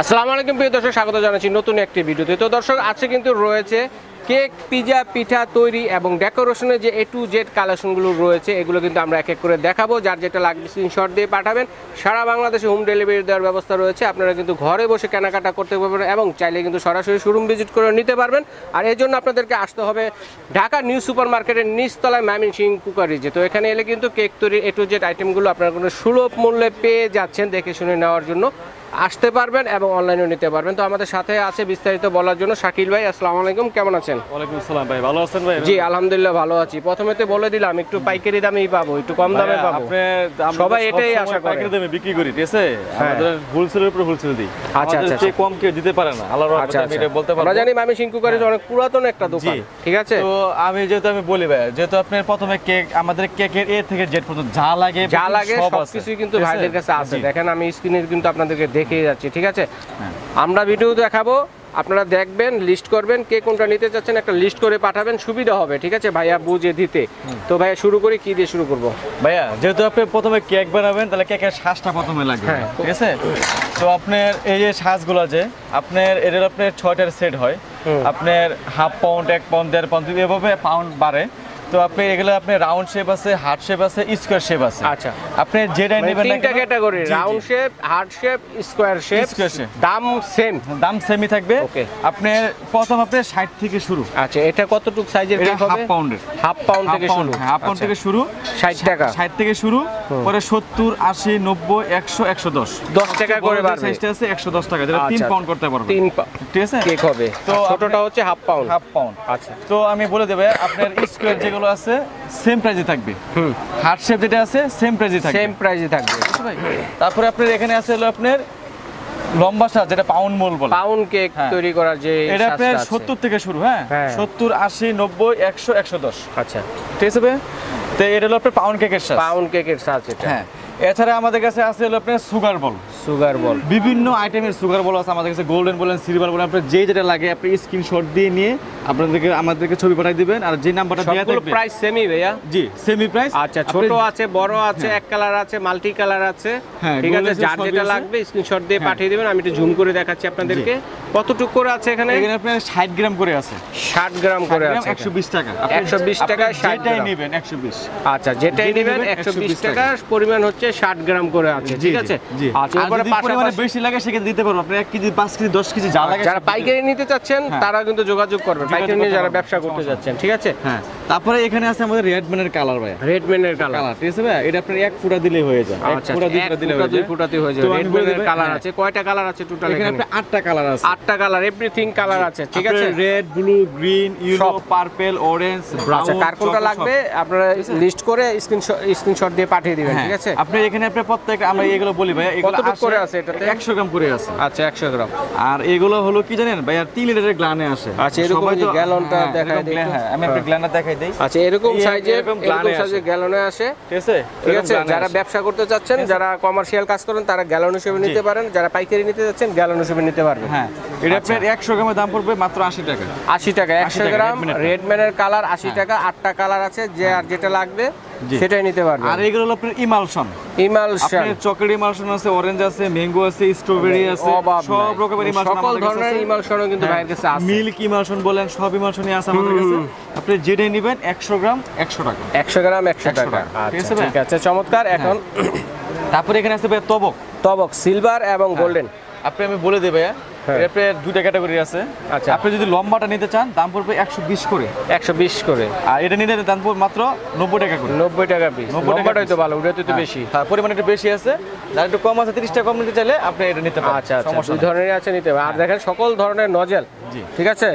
আসসালামু আলাইকুম প্রিয় দর্শক, স্বাগত জানাচ্ছি নতুন একটি ভিডিওতে। তো দর্শক, আজকে কিন্তু রয়েছে কেক, পিজা, পিঠা তৈরি এবং ডেকোরেশনের যে A to Z কালেকশনগুলো রয়েছে, এগুলো কিন্তু আমরা এক এক করে দেখাবো। যার যেটা লাগবে স্ক্রিনশট দিয়ে পাঠাবেন। সারা বাংলাদেশে হোম ডেলিভারি দেওয়ার ব্যবস্থা রয়েছে। আপনারা কিন্তু ঘরে বসে কেনাকাটা করতে পারবেন এবং চাইলে কিন্তু সরাসরি শোরুম ভিজিট করে নিতে পারবেন। আর এই জন্য আপনাদেরকে আসতে হবে ঢাকা নিউ সুপার মার্কেটের নিচতলায় ময়মনসিংহ কুকারিজে। তো এখানে এলে কিন্তু কেক তৈরি A to Z আইটেমগুলো আপনারা কোনো সুলভ মূল্যে পেয়ে যাচ্ছেন। দেখে শুনে নেওয়ার জন্য আসতে পারবেন এবং অনলাইনেও নিতে পারবেন। তো আমাদের সাথে আছে বিস্তারিত বলার জন্য শাকিল ভাই। আসসালামু আলাইকুম, কেমন আছেন? ওয়ালাইকুম আসসালাম ভাই, ভালো আছেন ভাই? জি আলহামদুলিল্লাহ ভালো আছি। প্রথমেতে বলে দিলাম একটু পাইকারি দামেই পাবো, একটু কম দামে পাবো। সবাই এটাই আশা করে। পাইকারি দামে বিক্রি করি, ঠিক আছে? আমাদের হোলসেলের উপর হোলসেল দিই। আচ্ছা আচ্ছা, যে কম কেউ দিতে পারে না, আল্লাহর রহমতে আমি এটা বলতে পারবো। আমরা জানি ময়মনসিংহ কুকারিজ অনেক পুরাতন একটা দোকান, ঠিক আছে? তো আমি বলি ভাই, যেহেতু আপনার প্রথমে কেক, আমাদের কেকের A থেকে Z পর্যন্ত যা লাগে সবকিছুই কিন্তু ভাইদের কাছে আছে। দেখেন আমি স্ক্রিনে কিন্তু আপনাদেরকে দেখিয়ে যাচ্ছি, ঠিক আছে? আমরা ভিডিও দেখাবো, আপনারা দেখবেন, লিস্ট করবেন, কে কোনটা নিতে চাচ্ছেন একটা লিস্ট করে পাঠাবেন, সুবিধা হবে, ঠিক আছে ভাইয়া বুঝে দিতে। তো ভাইয়া শুরু করি, কি দিয়ে শুরু করব? ভাইয়া যেহেতু আপনি প্রথমে কেক বানাবেন, তাহলে কেকের সাজটা প্রথমে লাগবে, ঠিক আছে? তো আপনার এই যে সাজগুলো যে আপনার এদের আপনার 6টার সেট হয়। আপনার হাফ পাউন্ড, 1 পাউন্ড, 1.5 পাউন্ড এভাবে পাউন্ড বাড়ে। তো আপনি এগুলো আপনি রাউন্ড শেপ আছে, হার্ট শেপ আছে, স্কয়ার শেপ আছে। আচ্ছা, আপনি যেটাই নেবেন না তিনটা category, round shape, heart shape, square shape. দাম সেমই থাকবে। আপনার প্রথম আপনার 60 থেকে শুরু। আচ্ছা, এটা কতটুক সাইজের কেক হবে? হাফ পাউন্ডের। হাফ পাউন্ড থেকে শুরু। হাফ পাউন্ড থেকে শুরু, 60 টাকা। 60 থেকে শুরু, পরে 70, 80, 90, 100, 110 10 টাকা করে বাড়বে। সাইজটা আছে 110 টাকা, যেটা 3 পাউন্ড করতে পারবে। 3 পাউন্ড, ঠিক আছে? কেক হবে। তো ছোটটা হচ্ছে হাফ পাউন্ড। Half pound. আচ্ছা, তো আমি বলে দেব, আপনার স্কয়ার যেগুলো আছে সেম প্রাইসে থাকবে। হার্ট শেপ যেটা আছে সেম প্রাইসে থাকবে। সেম প্রাইসে থাকবে। তারপরে আপনার এখানে আছে হলো আপনার লম্বা সাজ, যেটা পাউন্ড মোল বলে। পাউন্ড কেক তৈরি করার যে এটা আপনার 70 থেকে শুরু। হ্যাঁ, 70, 80, 90, 100, 110। আচ্ছা, ঠিক আছে ভাই? তো এটা হলো আপনার পাউন্ড কেকের সাজ। পাউন্ড কেকের সাজ এটা। হ্যাঁ, এছাড়া আমাদের কাছে আছে হলো আপনার সুগার বল। সুগার বল, বিভিন্ন আইটেমের সুগার বল আছে আমাদের কাছে। গোল্ডেন বলেন, সিলভার বলেন, আপনার যেটা লাগে আপনি স্ক্রিনশট দিয়ে নিয়ে আমাদেরকে ছবি পাঠিয়ে দিবেন। আর যে নাম্বারটা দেয়া থাকবে প্রাইস সেমই ভাইয়া? জি, সেমি প্রাইস। আচ্া, ছোট আছে, বড় আছে, এক কালার আছে, মাল্টি কালার আছে, ঠিক আছে? যার যেটা লাগবে স্ক্রিনশট দিয়ে পাঠিয়ে দিবেন। আমি একটু জুম করে দেখাচ্ছি আপনাদেরকে। কতটুকু করে আছে এখানে? এখানে আপনার 60 গ্রাম করে আছে। 60 গ্রাম করে আছে। 120 টাকা। 120 টাকা 60 যেটাই নেবেন 120। আচ্ছা, যেটাই নেবেন 120 টাকা। পরিমাণ হচ্ছে 60 গ্রাম করে আছে, ঠিক আছে? আচ্ছা, এরপরে পরিমাণে বেশি লাগে সেক্ষেত্রে দিতে পারবো। আপনি 1 কেজি, 5 কেজি, 10 কেজি যা লাগে। যারা পাইকারি নিতে চাচ্ছেন তারা কিন্তু যোগাযোগ করবেন, পাইকারি নিয়ে যারা ব্যবসা করতে যাচ্ছেন, ঠিক আছে? হ্যাঁ, তারপরে এখানে আছে আমাদের রেডম্যানের কালার ভাই। রেডম্যানের কালার, ঠিক আছে ভাই? এটা আপনি 1 ফুটা দিলেই হয়ে যায়। 1 ফুটা 2 ফুটা দিলে হয়ে যায়। 2 ফুটাতে হয়ে যায়। রেডম্যানের কালার আছে কয়টা কালার আছে টোটাল? এখানে আপনি 8টা কালার আছে। 8টা কালার, এভরিথিং কালার আছে, ঠিক আছে? Red, blue, green, yellow, purple, orange, brown. আচ্ছা, কার কোনটা লাগবে আপনারা লিস্ট করে স্ক্রিনশট দিয়ে পাঠিয়ে দিবেন, ঠিক আছে? আপনি এখানে আপনি প্রত্যেক, আমরা এগুলো বলি ভাই, এগুলো কত করে আছে? এটাতে 100 গ্রাম করে আছে। আচ্ছা, 100 গ্রাম। আর এগুলো হলো কি জানেন ভাই, আর 3 লিটারের গ্লানে আসে। আচ্ছা, এরকম যে গ্যালনটা দেখাই দেই। হ্যাঁ, আমি আপনাকে গ্লানটা দেখাই দেই। আচ্ছা, এরকম সাইজের গ্যালনে আসে, ঠিক আছে? ঠিক আছে, যারা ব্যবসা করতে চাচ্ছেন, যারা কমার্শিয়াল কাজ করেন তারা গ্যালন হিসেবে নিতে পারেন, যারা পাইকারি নিতে যাচ্ছেন গ্যালন হিসেবে নিতে পারবেন। হ্যাঁ, এটা আপনার 100 গ্রামের দাম পড়বে মাত্র 80 টাকা। 80 টাকা 100 গ্রাম রেডম্যানের কালার 80 টাকা। 8টা কালার আছে, যে আর যেটা লাগবে সেটাই নিতে পারবেন। আর এগুলো হলো আপনার ইমালশন। আপনার চকলেট ইমালশন আছে, অরেঞ্জ আছে, ম্যাঙ্গো আছে, স্ট্রবেরি আছে, সব রকমের ইমালশন, সকল ধরনের ইমালশনও কিন্তু ভাইয়ের কাছে আছে। মিল্ক ইমালশন বলেন, সব ইমালশনই আছে আমাদের কাছে। আপনি যেটাই নেবেন 100 গ্রাম 100 টাকা। 100 গ্রাম 100 টাকা। আচ্ছা, ঠিক আছে, চমৎকার। এখন তারপরে এখানে আছে ভাই তবক সিলভার এবং গোল্ডেন। আমি বলে দেব ভাইয়া, এর 2টা ক্যাটাগরি আছে। আচ্ছা, আপনি যদি লম্বাটা নিতে চান দাম পড়বে 120 করে। 120 করে। আর এটা নিলে দাম পড়বে মাত্র 90 টাকা করে। 90 টাকা পিস। লম্বাটাই তো ভালো, ওটাতে তো বেশি। হ্যাঁ, পরিমাণ একটু বেশি আছে। যার একটু কম আছে, 30 টাকা কম নিতে চাইলে আপনি এটা নিতে পারেন। আচ্ছা, দুই ধরনের আছে, নিতে পারেন। আর দেখেন সকল ধরনের নজেল, ঠিক আছে?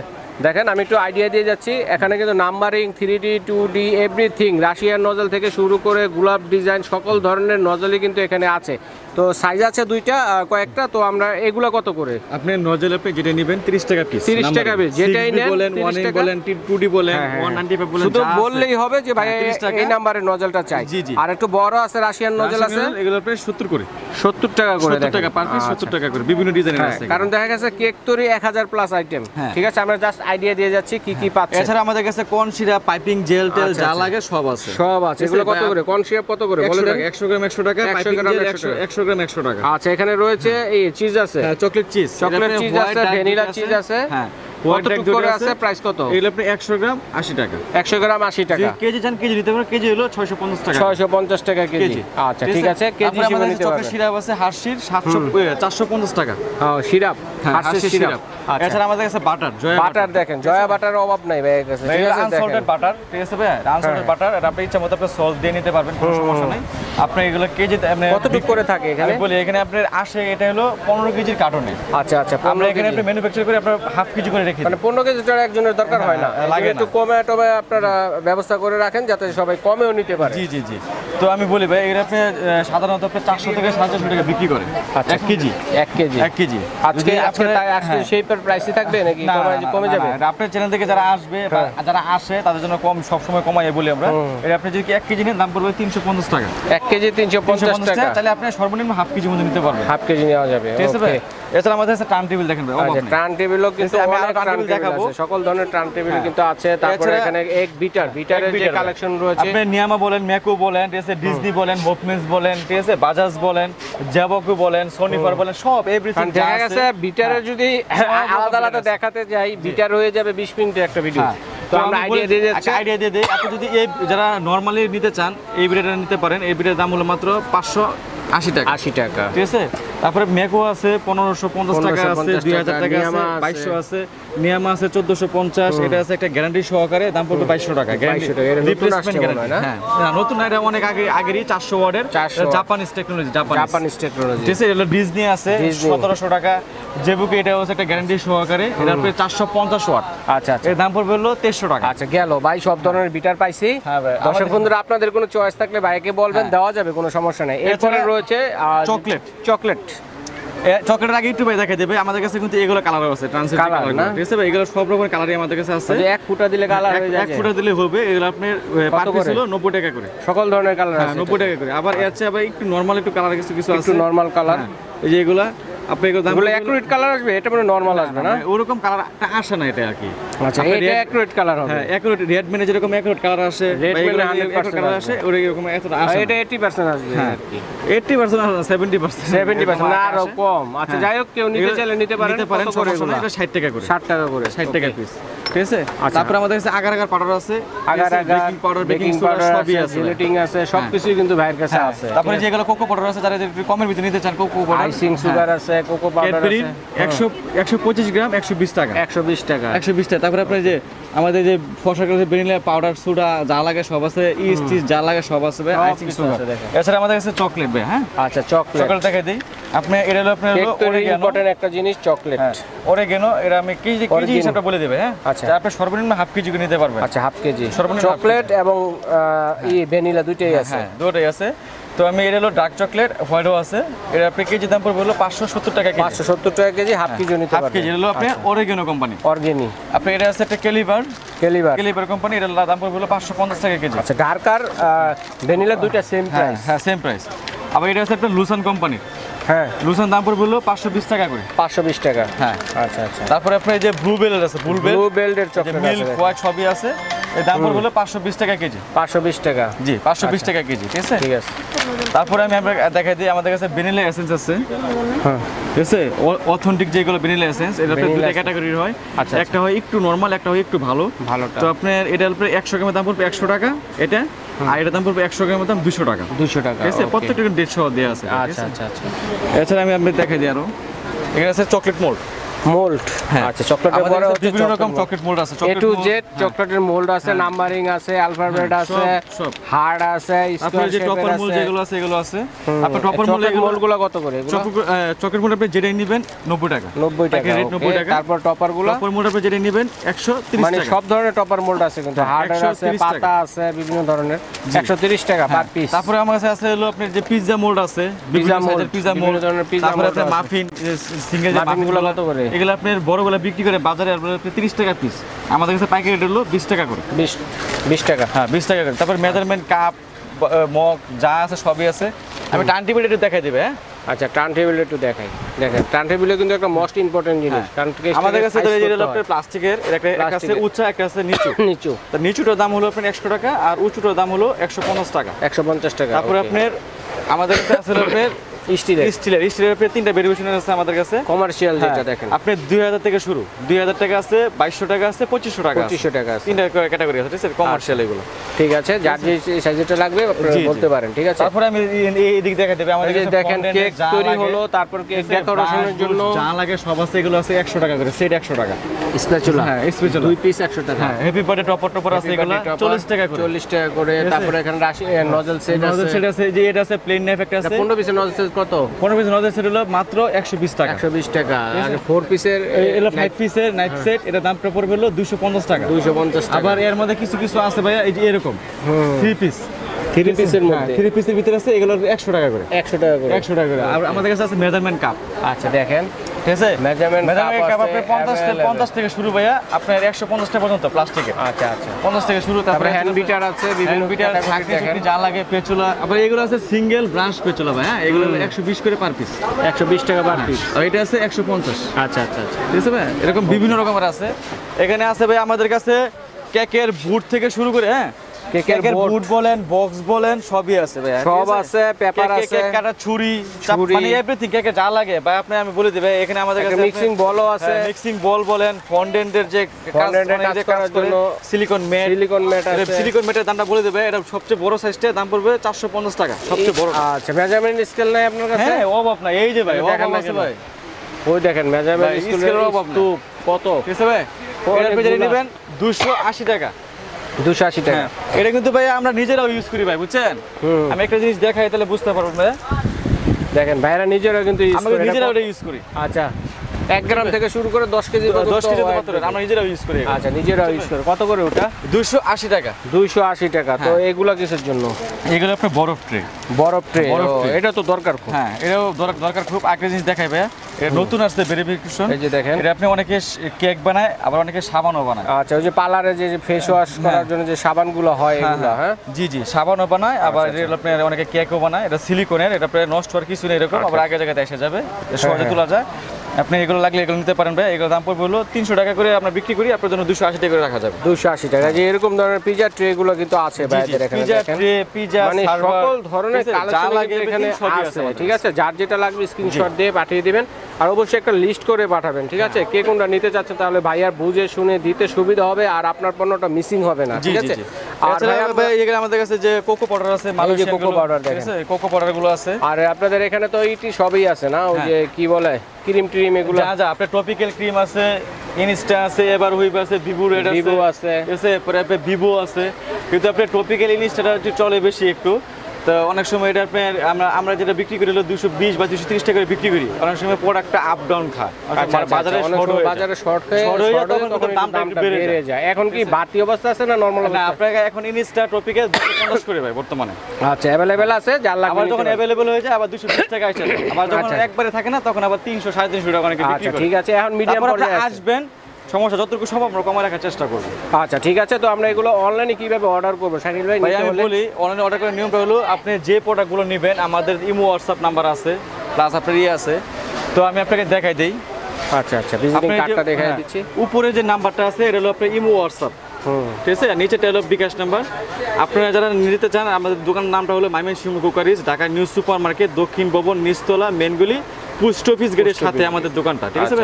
দেখেন আমি একটু আইডিয়া দিয়ে যাচ্ছি। এখানে কিন্তু numbering, 3D, 2D everything, Russian nozzle থেকে শুরু করে গোলাপ ডিজাইন, সকল ধরনের নজলই কিন্তু এখানে আছে। তো সাইজ আছে দুইটা, কয়েকটা। তো আমরা এগুলা কত করে? আপনি নজল আপনি যেটা নেবেন 30 টাকা পিস। 30 টাকা পিস, যেটাই নেন বলেন, 1 বলেন, 2D বলেন, 195 বলেন, শুধু বললেই হবে যে ভাই এই নাম্বারের নজলটা চাই। আর একটু বড় আছে রাশিয়ান নজল আছে, এগুলো আপনি 70 করে। 70 টাকা করে। 70 টাকা পার পিস, 70 টাকা করে, বিভিন্ন ডিজাইনের আছে। কারণ দেখা গেছে কেক তৈরি 1000 প্লাস আইটেম, ঠিক আছে? আমরা জাস্ট আইডিয়া দিয়ে যাচ্ছি কি কি পাচ্ছেন। এছাড়া আমাদের কাছে কোন সিরাপ, পাইপিং জেল টেল যা লাগে সব আছে। সব আছে। এগুলো কত করে? কোন সিরাপ কত করে বলে দেন? 100 গ্রাম 100 টাকা, পাইপিং জেল 100 গ্রাম 100 টাকা। আচ্ছা, এখানে রয়েছে এই চিজ আছে, হ্যাঁ চকলেট চিজ আছে, ভ্যানিলা চিজ আছে। হ্যাঁ, কতটুকু করে আছে, প্রাইস কত? এগুলো আপনি 100 গ্রাম 80 টাকা। 100 গ্রাম 80 টাকা। কেজি চান কেজি নিতে পারেন, কেজি হলো 650 টাকা। 650 টাকা কেজি। আচ্ছা ঠিক আছে, কেজি হিসেবে নিতে পারবেন। চকলেট সিরাপ আছে হার্শির 450 টাকা। সিরাপ, হার্শির সিরাপ। আচ্ছা, এছাড়া আমাদের কাছে বাটার, জয়া বাটার দেখেন, জয়া বাটার অভাব নাই ভাইয়ের কাছে। ঠিক আছে, আনসল্টেড বাটার, ঠিক আছে ভাই, আনসল্টেড বাটার, আর আপনি ইচ্ছা মতো আপনি সস দিয়ে নিতে পারবেন, কোনো সমস্যা নাই। আপনি এগুলো কেজি আপনি কতটুকু করে থাকে এখানে? আমি বলি এখানে আপনার আসে, এটা হলো 15 কেজির কার্টনে। আচ্ছা আচ্ছা, আমরা এখানে আপনি ম্যানুফ্যাকচার করে আপনার হাফ কেজি করে রেখে মানে 15 কেজি টাকা একজনের দরকার হয় না, লাগে একটু কমে টমে আপনারা ব্যবস্থা করে রাখেন যাতে সবাই কমেও নিতে পারে। জি জি জি। তো আমি বলি ভাই এগুলো আপনি সাধারণত আপনি 400 থেকে 450 টাকা বিক্রি করেন। আচ্ছা, 1 কেজি 1 কেজি 1 কেজি। আজকে তাই আজকে সেইটার প্রাইসই থাকবে নাকি কমে যাবে? আপনার চ্যানেল থেকে যারা আসবে বা যারা আসে তাদের জন্য কম সবসময় কমাই বলি আমরা। এটা আপনি যদি 1 কেজি নেন দাম পড়বে 350 টাকা। 1 কেজি 350 টাকা, তাহলে আপনি সর্বনিম্ন হাফ কেজি মতো নিতে পারবেন। হাফ কেজি নেওয়া যাবে, ঠিক আছে ভাই। এছাড়া আমাদের কাছে টার্ন টেবিল দেখেন ভাই, আচ্ছা, টার্ন টেবিলও কিন্তু আমি অনেক টার্ন টেবিল দেখাবো, আছে, সকল ধরনের টার্ন টেবিল কিন্তু আছে। তারপরে এখানে এক বিটারের যে কালেকশন রয়েছে, আপনি নিয়ামা বলেন, ম্যাকো বলেন, ঠিক আছে, ডিজনি বলেন, হোপমেন্স বলেন, ঠিক আছে, বাজাজ বলেন, জ্যাবকো বলেন, সোনিফার বলেন, সব এভরিথিং দেখা গেছে বিটারের যদি আলাদা আলাদা দেখাতে যাই বিটার হয়ে যাবে 20 মিনিটের একটা ভিডিও। তো আমরা আইডিয়া দিয়ে দিচ্ছি, আইডিয়া দিয়ে দেই। আপনি যদি এই যারা নরমালি নিতে চান এই বিটারটা নিতে পারেন। এই বিটার দাম হলো মাত্র 580 টাকা। 80 টাকা, ঠিক আছে। তারপরে ম্যাকো আছে 1550 টাকা আছে, 2000 টাকা আছে, 2200 আছে, নিয়ামা আছে 1450। এটা আছে একটা গ্যারান্টি সহকারে, দাম পড়বে 2200 টাকা। Guarantee replacement guarantee. হ্যাঁ, না নতুন না, এটা অনেক আগেরই 400 ওয়াটের জাপানিজ টেকনোলজি, জাপানিজ টেকনোলজি। ঠিক আছে। এটা ডিজনি আছে 1700 টাকা। জেবুকে এটা হচ্ছে একটা গ্যারান্টি সহকারে, এটা হচ্ছে 450 ওয়াট। আচ্ছা আচ্ছা, এর দাম পড়বে হলো 2300 টাকা। আচ্ছা গেল ভাই, সব ধরনের বিটার পাইছি। হ্যাঁ ভাই, দর্শক বন্ধুরা আপনাদের কোনো চয়েস থাকলে ভাইকে বলবেন, দেওয়া যাবে, কোনো সমস্যা নেই। এরপরে রয়েছে চকলেট। চকলেটের আগে একটু ভাই দেখা দেবে, আমাদের কাছে কিন্তু এগুলো কালার আছে, ট্রান্সপারেন্ট কালার না, ঠিক আছে ভাই, এগুলো সব রকমের কালারই আমাদের কাছে আছে। যে 1 ফুটা দিলে কালার হয়ে যায়, 1 ফুটা দিলে হবে। এগুলো আপনার পার পিস হলো 90 টাকা করে, সকল ধরনের কালার আছে 90 টাকা করে। আবার এর চেয়ে আবার একটু নরমাল একটু কালার কিছু আছে, একটু নরমাল কালার। এই যে এগুলা আপনি এগুলো দাম অ্যাকুরেট কালার আসবে, এটা মানে নরমাল আসবে না, ওরকম কালারটা আসে না এটা আর কি। আচ্ছা, এটা অ্যাকুরেট কালার হবে। হ্যাঁ, অ্যাকুরেট রেডমিনে যেরকম অ্যাকুরেট কালার আসে, রেডমিনে 100% কালার আসে, ওই রকম এতটা আসে। এটা 80% আসবে আর কি, 80% আসে না, 70% না আরো কম। আচ্ছা যাই হোক, কেউ নিতে চাইলে নিতে পারেন। সমস্যা নাই, এটা 60 টাকা করে, 60 টাকা করে, 60 টাকা পিস, ঠিক আছে। তারপর আমাদের কাছে আগার পাউডার আছে, বেকিং পাউডার, বেকিং সোডা সবই আছে, জেলেটিন আছে, সবকিছুই কিন্তু ভাইয়ের কাছে আছে। তারপরে যেগুলো কোকো পাউডার আছে, যারা একটু কমের ভিতরে নিতে চান, কোকো পাউডার, আইসিং সুগার আছে, কোকো পাউডার আছে, 125 গ্রাম 120 টাকা, 120 টাকা। তারপরে আপনি যে আমাদের যে ফসা করে ভ্যানিলা পাউডার, সোডা যা লাগে সব আছে, ইস্ট যা লাগে সব আছে ভাই, আইসিং সুগার। এছাড়া আমাদের কাছে চকলেট ভাই। হ্যাঁ, আচ্ছা চকলেট দেখাই দেই। আপনি এটা হলো আপনার ইম্পর্টেন্ট একটা জিনিস, চকলেট। অরিগানো, এটা আমি কেজি হিসাবটা বলে দেবে। হ্যাঁ, আচ্ছা, আপনি সর্বনিম্ন হাফ কেজি করে নিতে পারবেন। আচ্ছা, হাফ কেজি সর্বনিম্ন চকলেট এবং ভ্যানিলা দুইটাই আছে। হ্যাঁ, দুটোই আছে। তো আমি এটা হলো ডার্ক চকলেট, হোয়াইটও আছে। এটা আপনি কেজি দাম পড়বে হলো 570 টাকা কেজি। 570 টাকা কেজি, হাফ কেজি নিতে পারবেন। হাফ কেজি হলো আপনি অরিগানো কোম্পানি, অর্গানিক। আপনি এটা আছে একটা কেলিবার কোম্পানি, এটার দাম পড়বে হলো 550 টাকা কেজি। আচ্ছা, ডার্ক আর ভ্যানিলা দুইটা সেম প্রাইস? হ্যাঁ, সেম প্রাইস। আবার এটা আছে একটা লুসান কোম্পানি। হ্যাঁ, লুসান দাম পড়বে হলো 520 টাকা করে। 520 টাকা। হ্যাঁ, আচ্ছা আচ্ছা। তারপরে আপনার এই যে ব্লু বেল আছে, ব্লু বেল্টের চকলেট আছে, মিল্ক হোয়াইট সবই আছে। এর দাম পড়বে হলো 520 টাকা কেজি। 520 টাকা, জি, 520 টাকা কেজি, ঠিক আছে। ঠিক আছে। তারপরে আমি আপনাকে দেখাই দিই, আমাদের কাছে ভ্যানিলা এসেন্স আছে। হ্যাঁ, ঠিক আছে। অথেন্টিক যেগুলো ভ্যানিলা এসেন্স, এটা দুটো ক্যাটাগরির হয়। আচ্ছা, একটা হয় একটু নরমাল, একটা হয় একটু ভালোটা। তো আপনার এটা আপনার 100 গ্রামের দাম পড়বে 100 টাকা এটা, আর এটা দাম পড়বে 100 গ্রামের দাম 200 টাকা। 200 টাকা, ঠিক আছে। প্রত্যেকটা 150 দেওয়া আছে। আচ্ছা আচ্ছা আচ্ছা। এছাড়া আমি আপনাকে দেখাই দিই আরো, এখানে আছে চকলেট মোল্ড। আচ্ছা, চকলেটের পরে হচ্ছে বিভিন্ন রকম চকলেট মোল্ড আছে, A to Z চকলেটের মোল্ড আছে, নাম্বারিং আছে, অ্যালফাবেট আছে, হার্ড আছে, আপনার যে টপার মোল্ড যেগুলো আছে এগুলো আছে। আপনার টপার মোল্ডগুলো কত করে? এগুলো চকলেট মোল্ড আপনি যেটাই নেবেন 90 টাকা। 90 টাকা, রেট 90 টাকা। তারপর টপারগুলো, টপার মোল্ড আপনি যেটাই নেবেন 130 টাকা। মানে সব ধরনের টপার মোল্ড আছে কিন্তু, হার্ড আছে, পাতা আছে, বিভিন্ন ধরনের, 130 টাকা পার পিস। তারপরে আমার কাছে আছে হলো আপনার যে পিৎজা মোল্ড আছে, পিৎজা মোল্ড, তারপরে আছে মাফিন, সিঙ্গেল যে মাফিনগুলো কত করে? এগুলো আপনার বড়গুলো বিক্রি করে বাজারে আপনার 30 টাকা পিস, আমাদের কাছে পাইকারি রেট হলো 20 টাকা করে। 20 টাকা, হ্যাঁ 20 টাকা করে। তারপর মেজারমেন্ট কাপ, মগ যা আছে সবই আছে। আমি টার্ন টেবিল একটু দেখাই দেবে। হ্যাঁ, আচ্ছা, টার্ন টেবিল একটু দেখেন। টার্ন টেবিলে কিন্তু একটা মোস্ট ইম্পর্টেন্ট জিনিস, কারণ আমাদের কাছে যেটা আপনার প্লাস্টিকের, একটা আছে উঁচা, একটা আছে নিচু। তো নিচুটার দাম হলো আপনার 100 টাকা, আর উঁচুটার দাম হলো 150 টাকা। 150 টাকা। তারপরে আপনার আমাদের কাছে আছে আপনার স্টিলের আপনি তিনটা ভেরিয়েশন আছে আমাদের কাছে। কমার্শিয়াল যেটা দেখেন আপনি 2000 থেকে শুরু, 2000 টাকা আছে, 2200 টাকা আছে, 2500 টাকা আছে। 2500 টাকা আছে। তিনটা ক্যাটাগরি আছে, ঠিক আছে, কমার্শিয়াল এগুলো। ঠিক আছে, যার যে সাইজটা লাগবে আপনারা বলতে পারেন, ঠিক আছে। তারপরে আমি এই দিক দেখাই দেব আমাদের কাছে দেখেন কেক তৈরি হলো, তারপর কেক ডেকোরেশনের জন্য যা লাগে সব আছে, এগুলো আছে 100 টাকা করে সেট, 100 টাকা। স্প্যাচুলা, হ্যাঁ স্পেশাল 2 পিস 100 টাকা। হ্যাঁ হ্যাপি বার্থডে টপার আছে, এগুলো 40 টাকা করে, 40 টাকা করে। তারপরে এখানে নজল সেট আছে, নজল সেট আছে, যে এটা আছে প্লেন নাইফ একটা আছে। 15 পিসের নজল সেট কত? 15 পিস নজল সেট হলো মাত্র 120 টাকা। 120 টাকা। আর 4 পিসের এলো 5 পিসের নাইফ সেট, এটা দাম পড়বে হলো 250 টাকা। 250 টাকা। আবার এর মধ্যে কিছু কিছু আছে ভাইয়া, এই যে এরকম 3 পিস, 3 পিসের মধ্যে 3 পিসের ভিতরে আছে, এগুলো 100 টাকা করে। 100 টাকা করে। 100 টাকা করে। আর আমাদের কাছে আছে মেজারমেন্ট কাপ। আচ্ছা দেখেন, ঠিক আছে, মেজারমেন্ট কাপ আপনি 50 থেকে শুরু ভাইয়া, আপনার 150 টাকা পর্যন্ত প্লাস্টিকের। আচ্ছা আচ্ছা। 50 থেকে শুরু। তারপরে হ্যান্ড বিটার আছে, বিভিন্ন বিটার দেখেন যা লাগে, পেচুলা। আবার এগুলো আছে সিঙ্গেল ব্রাশ পেচুলা ভাই, হ্যাঁ এগুলো 120 করে পার পিস। 120 টাকা পার পিস। আর এটা আছে 150। আচ্ছা আচ্ছা আচ্ছা। ঠিক আছে ভাই, এরকম বিভিন্ন রকমের আছে। এখানে আছে ভাই আমাদের কাছে কেকের বুট থেকে শুরু করে, হ্যাঁ কেকের বুট বলেন, বক্স বলেন, সবই আছে ভাই, সব আছে, পেপার আছে, কেক কাটা ছুরি, মানে এভরিথিং কেকে যা লাগে ভাই আপনি আমি বলে দিই ভাই। এখানে আমাদের কাছে মিক্সিং বলও আছে, মিক্সিং বল বলেন, ফন্ডেন্টের যে কাজ করার জন্য সিলিকন ম্যাট আছে। সিলিকন ম্যাটের দামটা বলে দেবে, এটা সবচেয়ে বড় সাইজটা দাম পড়বে 450 টাকা, সবচেয়ে বড়। আচ্ছা, মেজারমেন্ট স্কেল নাই আপনার কাছে? হ্যাঁ অভাব নাই, এই যে ভাই অভাব আছে ভাই। ওই দেখেন মেজারমেন্ট স্কেলের অভাব কত, ঠিক আছে ভাই, এর পেজে নেবেন 280 টাকা। 280 টাকা। এটা কিন্তু ভাই আমরা নিজেরাও ইউজ করি ভাই, বুঝছেন। আমি একটা জিনিস দেখাই তাহলে বুঝতে পারবেন ভাই। দেখেন ভাইরা নিজেরাও কিন্তু ইউজ করে, আমরা নিজেরাও এটা ইউজ করি। আচ্ছা, 1 গ্রাম থেকে শুরু করে 10 কেজি পর্যন্ত, 10 কেজি পর্যন্ত আমরা নিজেরাও ইউজ করি। আচ্ছা, নিজেরাও ইউজ করে। কত করে ওটা? 280 টাকা। 280 টাকা। তো এগুলা কিসের জন্য? এগুলো আপনার বরফ ট্রে। বরফ ট্রে, এটা তো দরকার খুব। হ্যাঁ এটাও দরকার খুব। একটা জিনিস দেখাই ভাই, এটা নতুন আসছে ভেরিফিকেশন। এই যে দেখেন, এটা আপনি অনেকে কেক বানায়, আবার অনেকে সাবানও বানায়। আচ্ছা, ওই যে পার্লারে যে ফেস ওয়াশ করার জন্য যে সাবানগুলো হয় এগুলো, হ্যাঁ জি জি, সাবানও বানায়, আবার এটা আপনার অনেকে কেকও বানায়। এটা সিলিকনের, এটা আপনার নষ্ট হওয়ার কিছু নেই এরকম, আবার আগে জায়গাতে এসে যাবে, সহজে তোলা যায়। আপনি এগুলো লাগলে এগুলো নিতে পারেন ভাই। এগুলো দাম পড়বে হলো 300 টাকা করে, আমরা বিক্রি করি, আপনার জন্য 280 টাকা করে রাখা যাবে। 280 টাকা। যে এরকম ধরনের পিজা ট্রে গুলো কিন্তু আছে ভাইদের এখানে, পিজা ট্রে, পিজা মানে সকল ধরনের কালেকশন এখানে আছে, ঠিক আছে। যার যেটা লাগবে স্ক্রিনশট দিয়ে পাঠিয়ে দিবেন, আর অবশ্যই একটা লিস্ট করে পাঠাবেন, ঠিক আছে। কে কোনটা নিতে চাচ্ছেন, তাহলে ভাইয়ার বুঝে শুনে দিতে সুবিধা হবে, আর আপনার পণ্যটা মিসিং হবে না, ঠিক আছে। আর ভাই এখানে আমাদের কাছে যে কোকো পাউডার আছে, মালয়েশিয়ান কোকো পাউডার, ঠিক আছে, কোকো পাউডার গুলো আছে। আর আপনাদের এখানে তো ইটি সবই আছে না, ওই যে কি বলে ক্রিম ট্রিম এগুলো, যা আপনার টপিক্যাল ক্রিম আছে, ইনস্টা আছে, এবার হুইপ আছে, ভিভো রেড আছে, ভিভো আছে, পরে আপনার ভিভো আছে। কিন্তু আপনার টপিক্যাল ইনস্টাটা চলে বেশি একটু, তো অনেক সময় এটা আপনার আমরা যেটা বিক্রি করি হলো 220 বা 230 টাকা করে বিক্রি করি। অনেক সময় প্রোডাক্টটা আপ ডাউন খায়, বাজারে শর্ট হয়ে তখন দামটা একটু বেড়ে যায়। এখন কি বাড়তি অবস্থা আছে না নরমাল অবস্থা? না, আপনাকে এখন ইনস্টা টপিক্যাল 250 করে ভাই বর্তমানে। আচ্ছা, अवेलेबल আছে, যার লাগবে আবার যখন अवेलेबल হয়ে যায় আবার 220 টাকা আসে। আবার যখন একবারে থাকে না তখন আবার 300 350 টাকা অনেকে বিক্রি করে। আচ্ছা ঠিক আছে, এখন মিডিয়াম পর্যায়ে আসবেন, সমস্যা যতটুকু সম্ভব আমরা কমায় রাখার চেষ্টা করব। আচ্ছা ঠিক আছে। তো আমরা এগুলো অনলাইনে কিভাবে অর্ডার করব শাকিল ভাই? আমি বলি অনলাইনে অর্ডার করার নিয়মটা হলো, আপনি যে প্রোডাক্টগুলো নেবেন আমাদের ইমো হোয়াটসঅ্যাপ নাম্বার আছে, প্লাস আপনার আছে, তো আমি আপনাকে দেখাই দেই। আচ্ছা আচ্ছা, ভিজিটিং কার্ডটা দেখাই দিচ্ছি। উপরে যে নাম্বারটা আছে এটা হলো আপনার ইমো হোয়াটসঅ্যাপ, ঠিক আছে। নিচেটা হলো বিকাশ নাম্বার। আপনারা যারা নিতে চান, আমাদের দোকানের নামটা হলো Mymensingh cookeries, Dhaka new super market, দক্ষিণ ভবন, নিচতলা, মেনগুলি, পোস্ট অফিস গেটের সাথে আমাদের দোকানটা, ঠিক আছে।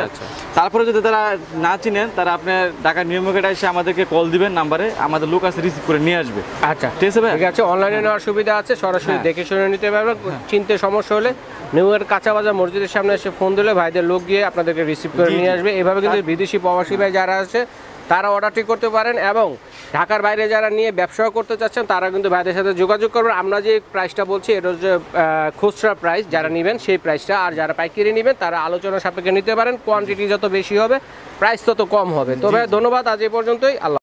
তারপরে যদি তারা না চিনেন, তারা আপনার ঢাকা নিউ মার্কেটে এসে আমাদেরকে কল দিবেন নাম্বারে, আমাদের লোক আছে রিসিভ করে নিয়ে আসবে। আচ্ছা ঠিক আছে ভাই, ঠিক আছে। অনলাইনে নেওয়ার সুবিধা আছে, সরাসরি দেখে শুনে নিতে পারবেন। চিনতে সমস্যা হলে নিউয়ের কাঁচা বাজার মসজিদের সামনে এসে ফোন দিলে ভাইদের লোক গিয়ে আপনাদেরকে রিসিভ করে নিয়ে আসবে। এভাবে কিন্তু বিদেশি প্রবাসী ভাই যারা আছে তারা অর্ডারটি করতে পারেন, এবং ঢাকার বাইরে যারা নিয়ে ব্যবসা করতে চাচ্ছেন তারা কিন্তু ভাইদের সাথে যোগাযোগ করবেন। আমরা যে প্রাইসটা বলছি এটা হচ্ছে খুচরা প্রাইস, যারা নেবেন সেই প্রাইসটা, আর যারা পাইকারি নেবেন তারা আলোচনা সাপেক্ষে নিতে পারেন। কোয়ান্টিটি যত বেশি হবে প্রাইস তত কম হবে। তো ভাই ধন্যবাদ, আজ এই পর্যন্তই। আল্লাহ।